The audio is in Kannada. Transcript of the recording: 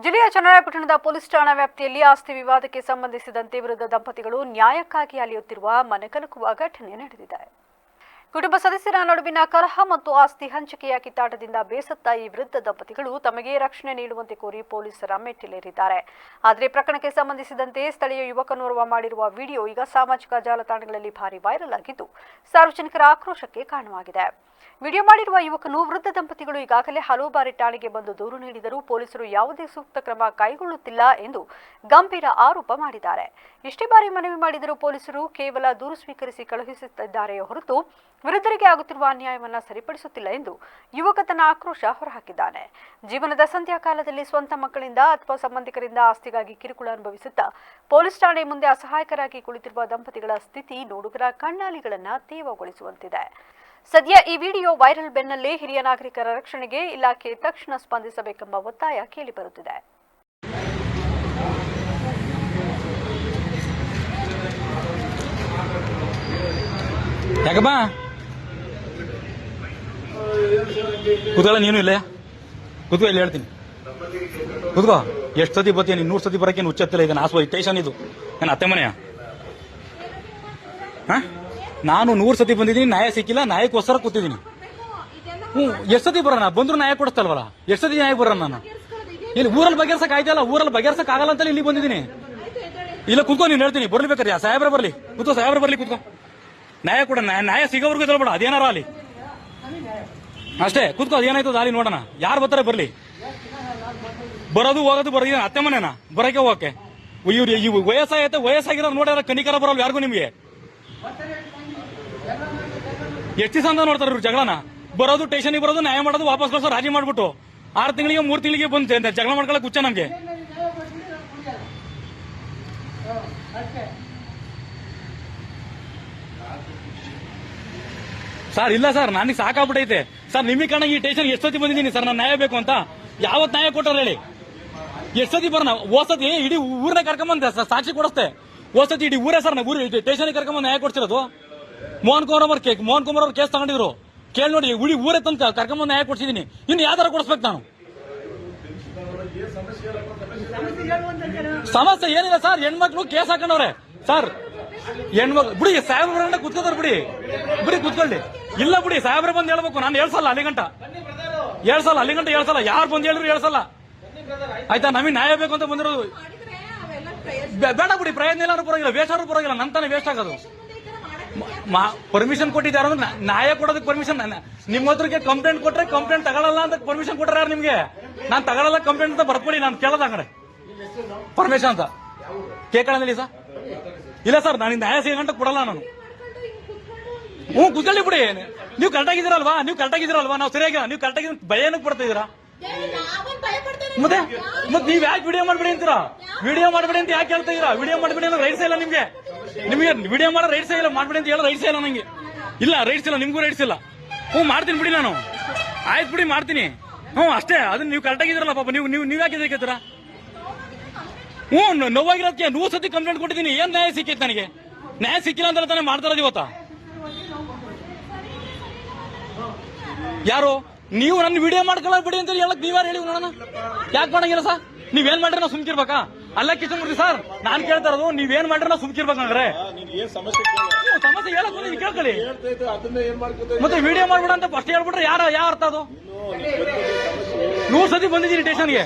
ಜಿಲ್ಲೆಯ ಚನ್ನರಾಯಪಟ್ಟಣದ ಪೊಲೀಸ್ ಠಾಣಾ ವ್ಯಾಪ್ತಿಯಲ್ಲಿ ಆಸ್ತಿ ವಿವಾದಕ್ಕೆ ಸಂಬಂಧಿಸಿದಂತೆ ವೃದ್ಧ ದಂಪತಿಗಳು ನ್ಯಾಯಕ್ಕಾಗಿ ಅಲೆಯುತ್ತಿರುವ ಮನೆಕಲಕುವ ಘಟನೆ ನಡೆದಿದೆ. ಕುಟುಂಬ ಸದಸ್ಯರ ನಡುವಿನ ಕಲಹ ಮತ್ತು ಆಸ್ತಿ ಹಂಚಿಕೆಯ ಕಿತ್ತಾಟದಿಂದ ಬೇಸತ್ತ ಈ ವೃದ್ಧ ದಂಪತಿಗಳು ತಮಗೆ ರಕ್ಷಣೆ ನೀಡುವಂತೆ ಕೋರಿ ಪೊಲೀಸರ ಮೆಟ್ಟಿಲೇರಿದ್ದಾರೆ. ಆದರೆ ಪ್ರಕರಣಕ್ಕೆ ಸಂಬಂಧಿಸಿದಂತೆ ಸ್ಥಳೀಯ ಯುವಕನೋರ್ವ ಮಾಡಿರುವ ವಿಡಿಯೋ ಈಗ ಸಾಮಾಜಿಕ ಜಾಲತಾಣಗಳಲ್ಲಿ ಭಾರಿ ವೈರಲ್ ಆಗಿದ್ದು ಸಾರ್ವಜನಿಕರ ಆಕ್ರೋಶಕ್ಕೆ ಕಾರಣವಾಗಿದೆ. ವಿಡಿಯೋ ಮಾಡಿರುವ ಯುವಕನು ವೃದ್ಧ ದಂಪತಿಗಳು ಈಗಾಗಲೇ ಹಲವು ಬಾರಿ ಠಾಣೆಗೆ ಬಂದು ದೂರು ನೀಡಿದರೂ ಪೊಲೀಸರು ಯಾವುದೇ ಸೂಕ್ತ ಕ್ರಮ ಕೈಗೊಳ್ಳುತ್ತಿಲ್ಲ ಎಂದು ಗಂಭೀರ ಆರೋಪ ಮಾಡಿದ್ದಾರೆ. ಇಷ್ಟೇ ಬಾರಿ ಮನವಿ ಮಾಡಿದರೂ ಪೊಲೀಸರು ಕೇವಲ ದೂರು ಸ್ವೀಕರಿಸಿ ಕಳುಹಿಸುತ್ತಿದ್ದಾರೆಯೇ ಹೊರತು ವೃದ್ಧರಿಗೆ ಆಗುತ್ತಿರುವ ಅನ್ಯಾಯವನ್ನು ಸರಿಪಡಿಸುತ್ತಿಲ್ಲ ಎಂದು ಯುವಕ ತನ್ನ ಆಕ್ರೋಶ ಹೊರಹಾಕಿದ್ದಾನೆ. ಜೀವನದ ಸಂಧ್ಯಾ ಕಾಲದಲ್ಲಿ ಸ್ವಂತ ಮಕ್ಕಳಿಂದ ಅಥವಾ ಸಂಬಂಧಿಕರಿಂದ ಆಸ್ತಿಗಾಗಿ ಕಿರುಕುಳ ಅನುಭವಿಸುತ್ತಾ ಪೊಲೀಸ್ ಠಾಣೆ ಮುಂದೆ ಅಸಹಾಯಕರಾಗಿ ಕುಳಿತಿರುವ ದಂಪತಿಗಳ ಸ್ಥಿತಿ ನೋಡುಗರ ಕಣ್ಣಾಲಿಗಳನ್ನು ತೇವಗೊಳಿಸುವಂತಿದೆ. ಸದ್ಯ ಈ ವಿಡಿಯೋ ವೈರಲ್ ಬೆನ್ನಲ್ಲೇ ಹಿರಿಯ ನಾಗರಿಕರ ರಕ್ಷಣೆಗೆ ಇಲಾಖೆ ತಕ್ಷಣ ಸ್ಪಂದಿಸಬೇಕೆಂಬ ಒತ್ತಾಯ ಕೇಳಿಬರುತ್ತಿದೆ. ಕೂತ್ಕೊಳ್ಳ ನೀನು ಇಲ್ಲೇ ಕೂತ್ಕೋ, ಇಲ್ಲಿ ಹೇಳ್ತೀನಿ ಕೂತ್ಕೋ. ಎಷ್ಟು ಸತಿ ಬರ್ತೀನಿ? 100 ಸತಿ ಬರಕ್ಕೆ ಹುಚ್ಚತ್ತಿಲ್ಲ. ಈಗ ನಾಸು ಸ್ಟೇಷನ್ ಇದು ನನ್ನ ಅತ್ತೆ ಮನೆಯ. ನಾನು 100 ಸತಿ ಬಂದಿದ್ದೀನಿ, ನ್ಯಾಯ ಸಿಕ್ಕಿಲ್ಲ, ನ್ಯಾಯಕ್ಕೋಸ್ಕರ ಕೂತಿದ್ದೀನಿ. ಎಷ್ಟು ಸತಿ ಬರೋಣ? ಬಂದ್ರು ನ್ಯಾಯ ಕೊಡಿಸ್ತಲ್ವಲ್ಲ? ಎಷ್ಟು ಸತಿ ನ್ಯಾಯ ಬರೋಣ? ನಾನು ಇಲ್ಲಿ ಊರಲ್ಲಿ ಬಗೆಹರ್ಸಕ್ ಆಯ್ತಲ್ಲ, ಊರಲ್ಲಿ ಬಗೆಹರ್ಸಕ್ ಆಗಲ್ಲ ಅಂತ ಇಲ್ಲಿ ಬಂದಿದ್ದೀನಿ. ಇಲ್ಲ ಕೂತ್ಕೋ, ನೀನು ಹೇಳ್ತೀನಿ. ಬರ್ಲಿಬೇಕಾರೆ ಸಾಹೇಬ್ರ ಬರ್ಲಿ, ಕೂತ್ಕೋ, ಸಾಹೇಬ್ರ ಬರ್ಲಿ, ಕೂತ್ಕೋ. ನ್ಯಾಯ ಕೊಡ, ನ್ಯಾಯ ಸಿಗೋವರೆಗೂ ಹೇಳ್ಬೇಡ. ಅದೇನಾರ ಅಲ್ಲಿ ಅಷ್ಟೇ, ಕೂತ್ಕೋ. ಅದೇನಾಯ್ತದ ಅಲ್ಲಿ ನೋಡೋಣ. ಯಾರು ಬರ್ತಾರೆ ಬರ್ಲಿ. ಬರೋದು ಹೋಗೋದು ಬರೋದು ಅತ್ತೆ ಮನೆನ ಬರಕ್ಕೆ ಹೋಗಕ್ಕೆ. ಇವ್ರು ವಯಸ್ಸಾಗೈತೆ, ವಯಸ್ಸಾಗಿರೋದು ನೋಡ್ಯಾರ ಕನಿಕರ ಬರಲ್ಲ ಯಾರಿಗೂ. ನಿಮ್ಗೆ ಎಷ್ಟು ದಿವಸ ಅಂತ ನೋಡ್ತಾರೆ ಇವ್ರು ಜಗಳನ? ಬರೋದು, ಸ್ಟೇಷನ್ಗೆ ಬರೋದು, ನ್ಯಾಯ ಮಾಡೋದು, ವಾಪಸ್ ಕಳ್ಸೋ, ರಾಜಿ ಮಾಡ್ಬಿಟ್ಟು 6 ತಿಂಗಳಿಗೆ 3 ತಿಂಗಳಿಗೆ ಬಂದು ಜಗಳ ಮಾಡ್ಕೊಳಕ್ ಹುಚ್ಚ ನಮ್ಗೆ. ಸರ್ ಇಲ್ಲ ಸರ್, ನನಗೆ ಸಾಕಾಗ್ಬಿಟ್ಟೈತೆ ಸರ್. ನಿಮಗೆ ಕಾರಣ ಈ ಸ್ಟೇಷನ್ ಎಷ್ಟೊತ್ತಿ ಬಂದಿದ್ದೀನಿ ಸರ್. ನಾನು ನ್ಯಾಯ ಬೇಕು ಅಂತ ಯಾವತ್ ನ್ಯಾಯ ಕೊಟ್ಟಾರ ಹೇಳಿ? ಎಷ್ಟೊತ್ತಿ ಬರೋಣ? ಓಸತಿ ಇಡೀ ಊರನ್ನ ಕರ್ಕೊಂಬಂದ ಸಾಕ್ಷಿ ಕೊಡಿಸ್ತೆ. ಓಸತಿ ಇಡೀ ಊರೇ ಸರ್, ಊರು ಸ್ಟೇಷನ್ಗೆ ಕರ್ಕೊಂಬಂದು ನ್ಯಾಯ ಕೊಡ್ಸಿರೋದು. ಮೋಹನ್ ಕುಮಾರ್ ಅವ್ರ ಕೇಸ್ ತಗೊಂಡಿದ್ರು. ಕೇಳಿ ನೋಡಿ, ಉಳಿ ಊರೇ ತಂದು ಕರ್ಕೊಂಬಂದು ನ್ಯಾಯ ಕೊಡ್ಸಿದೀನಿ. ಇನ್ನು ಯಾವ್ದಾರ ಕೊಡಿಸ್ಬೇಕು ನಾನು? ಸಮಸ್ಯೆ ಏನಿಲ್ಲ ಸರ್. ಹೆಣ್ಮಕ್ಳು ಕೇಸ್ ಹಾಕೊಂಡವ್ರೆ ಸರ್. ಹೆಣ್ಮಕ್ಳು ಬಿಡಿ, ಸಾಹೇಬ್ರ ಬರೋಣ ಕುತ್ಕೋತಾರ. ಬಿಡಿ ಕುತ್ಕೊಳ್ಳಿ. ಇಲ್ಲ ಬಿಡಿ, ಸಾಹೇಬ್ರ ಬಂದು ಹೇಳ್ಬೇಕು. ನಾನು ಹೇಳ್ಸಲ್ಲ ಅಲ್ಲಿ ಗಂಟ ಹೇಳ್ಸಲ್ಲ. ಯಾರು ಬಂದು ಹೇಳಿದ್ರು ಹೇಳ್ಸಲ್ಲ. ಆಯ್ತಾ? ನಮಗೆ ನ್ಯಾಯ ಬೇಕು ಅಂತ ಬಂದಿರೋದು. ಬೇಡ ಬಿಡಿ, ಪ್ರಯತ್ನ ಎಲ್ಲಾರು ಪರವಾಗಿಲ್ಲ, ವೇಸ್ಟ್ ಆದ್ರೂ ಪರವಾಗಿಲ್ಲ. ನಂತಾನೆ ವೇಸ್ಟ್ ಆಗೋದು. ಪರ್ಮಿಷನ್ ಕೊಟ್ಟಿದ್ದಾರೆ ಅಂದ್ರೆ ನ್ಯಾಯ ಕೊಡೋದಕ್ಕೆ ಪರ್ಮಿಷನ್. ನಿಮ್ಮ ಹತ್ರಕ್ಕೆ ಕಂಪ್ಲೇಂಟ್ ಕೊಟ್ರೆ ಕಂಪ್ಲೇಂಟ್ ತಗೊಳ್ಳಲ್ಲ ಅಂತ ಪರ್ಮಿಷನ್ ಕೊಟ್ಟಾರ ಯಾರು ನಿಮ್ಗೆ? ನಾನು ತಗೊಳ್ಳಲ್ಲ ಕಂಪ್ಲೇಂಟ್ ಅಂತ ಬರ್ಕೊಡಿ. ನಾನು ಕೇಳೋದ ಕಡೆ ಪರ್ಮಿಷನ್ ಅಂತ ಕೇಳಂದಿಲ್ಲ ಸರ್. ಇಲ್ಲ ಸರ್, ನಾನು ನ್ಯಾಯ ಸಿಗಂಟ ಕೊಡಲ್ಲ ನಾನು. ಕುತ್ಕೊಳ್ಳಿ ಬಿಡಿ. ನೀವು ಕರೆಕ್ಟಾಗಿದ್ದೀರಲ್ವಾ? ನಾವು ಸರಿಯಾಗಿ ನೀವು ಕರೆಕ್ಟಾಗಿ ಭಯ ಏನಕ್ಕೆ ಪಡ್ತಾ ಇದೀರಾ? ಮತ್ತೆ ನೀವ್ ಯಾಕೆ ವಿಡಿಯೋ ಮಾಡ್ಬಿಡಿ ಅಂತೀರಾ? ವಿಡಿಯೋ ಮಾಡ್ಬಿಡಿ ಅಂತ ಯಾಕೆ ಹೇಳ್ತಾ ಇದೀರಾ? ವಿಡಿಯೋ ಮಾಡ್ಬಿಡಿ ಅನ್ನೋ ರೈಟ್ಸ್ ಇಲ್ಲ ನಿಮ್ಗೆ. ವಿಡಿಯೋ ಮಾಡೋ ರೈಟ್ಸ್ ಇಲ್ಲ, ಮಾಡ್ಬಿಡಿ ಅಂತ ಹೇಳೋ ರೈಟ್ಸ್ ಇಲ್ಲ ನಂಗೆ. ಇಲ್ಲ ರೈಟ್ಸ್ ಇಲ್ಲ, ನಿಮ್ಗೂ ರೈಟ್ಸ್ ಇಲ್ಲ. ಮಾಡ್ತೀನಿ ಬಿಡಿ ನಾನು. ಆಯ್ತು ಬಿಡಿ, ಮಾಡ್ತೀನಿ. ಅಷ್ಟೇ. ಅದನ್ನ ನೀವು ಕರೆಕ್ಟಾಗಿದ್ದೀರಲ್ಲ ಪಾಪ. ನೀವು ಯಾಕೆ ಕೇಳ್ತೀರಾ? ನೋವಾಗಿರೋದಕ್ಕೆ 100 ಸತಿ ಕಂಪ್ಲೇಂಟ್ ಕೊಟ್ಟಿದ್ದೀನಿ. ಏನ್ ನ್ಯಾಯ ಸಿಕ್ಕೈತೆ ನನಗೆ? ನ್ಯಾಯ ಸಿಕ್ಕಿಲ್ಲ ಅಂತ ತಾನೇ ಮಾಡ್ತಾರದು ಇವತ್ತ. ಯಾರು ನೀವು ನನ್ನ ವಿಡಿಯೋ ಮಾಡ್ಕೊಳ್ಳ ಬಿಡಿ ಅಂತ ಹೇಳಕ್ ನೀವ್ಯಾರು ಹೇಳಿ ನೋಡೋಣ? ಯಾಕೆ ಮಾಡಂಗಿಲ್ಲ ಸರ್? ನೀವೇನ್ ಮಾಡ್ರಿ ನಾವು ಸುಮ್ಕಿರ್ಬೇಕಾ? ಅಲ್ಲ ಕಿಶನ್ಮೂರ್ತಿ ಸರ್, ನಾನ್ ಕೇಳ್ತಾ ಇರೋದು ನೀವೇನ್ ಮಾಡ್ರಿ ನಾವು ಸುಮ್ಕಿರ್ಬೇಕಂದ್ರೆ ಸಮಸ್ಯೆ ಹೇಳಕ್ ಕೇಳ್ಕೊಳ್ಳಿ. ಮತ್ತೆ ವಿಡಿಯೋ ಮಾಡ್ಬಿಡ ಅಂತ ಫಸ್ಟ್ ಹೇಳ್ಬಿಟ್ರೆ ಯಾವ ಅರ್ಥ ಅದು? 100 ಸತಿ ಬಂದಿದ್ದೀನಿ ಸ್ಟೇಷನ್ಗೆ.